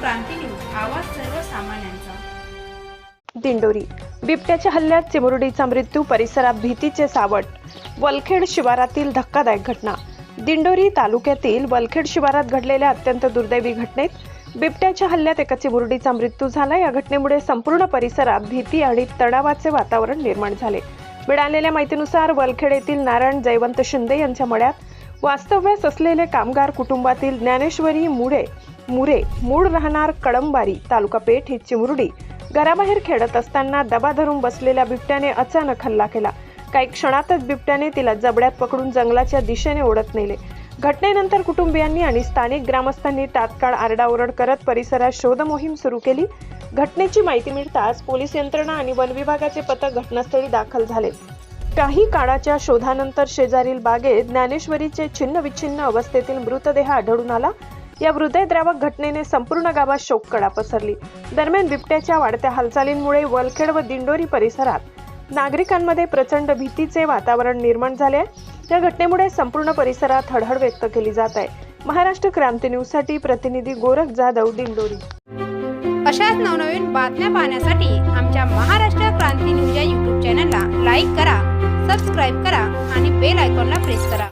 क्रांती news, आवाज सर्वसामान्यांचा। दिंडोरी बिबट्याच्या हल्ल्यात चिमुरडीचा मृत्यू, परिसरात भीतीचे सावट। वलखेड शिवारातील धक्कादायक घटना। दिंडोरी तालुक्यातील वलखेड शिवारात घडलेल्या अत्यंत दुर्दैवी घटनेत बिबट्याच्या हल्ल्यात एका चिमुरडीचा मृत्यू झाला। या घटनेमुळे संपूर्ण परिसरात भीती आणि तणावाचे वातावरण निर्माण झाले। मिळालेल्या माहितीनुसार वलखेड येथील नारायण जयवंत शिंदे यांच्या मळ्यात वास्तव्यास असलेले कामगार कुटुंबातील ज्ञानेश्वरी मुरे मूळ राहणार कळंबारी तालुका पेठ ही चिमुरडी घराबाहेर खेळत असताना दबा धरून बसलेल्या बिबट्याने अचानक हल्ला केला। काही क्षणातच बिबट्याने तिला जबड्यात पकडून जंगलाच्या दिशेने ओढत नेले। घटनेनंतर कुटुंबियांनी आणि स्थानिक ग्रामस्थांनी तात्काळ आरडाओरड करत परिसरात शोध मोहीम सुरू केली। घटनेची माहिती मिळताच पोलीस यंत्रणा आणि वन विभागाचे पथक घटनास्थळी दाखल झाले। काही काळाच्या शोधानंतर शेजारील बागेत ज्ञानेश्वरीचे छिन्नविच्छिन्न अवस्थेतील मृतदेह आढळून आला। या हृदयद्रावक घटनेने संपूर्ण गावात शोककळा पसरली। दरम्यान बिबट्याच्या वाढत्या हालचालींमुळे वलखेड व दिंडोरी परिसरात नागरिकांमध्ये प्रचंड भीतीचे वातावरण निर्माण झाले आहे। या घटनेमुळे संपूर्ण परिसरात हळहळ व्यक्त केली जात आहे। महाराष्ट्र क्रांती न्यूज साठी प्रतिनिधी गोरख जाधव, दिंडोरी। अशाच नवनवीन बातम्या पाहण्यासाठी आमच्या महाराष्ट्र क्रांती न्यूज या YouTube चॅनलला लाईक करा, सबस्क्राईब करा आणि बेल आयकॉनला प्रेस करा।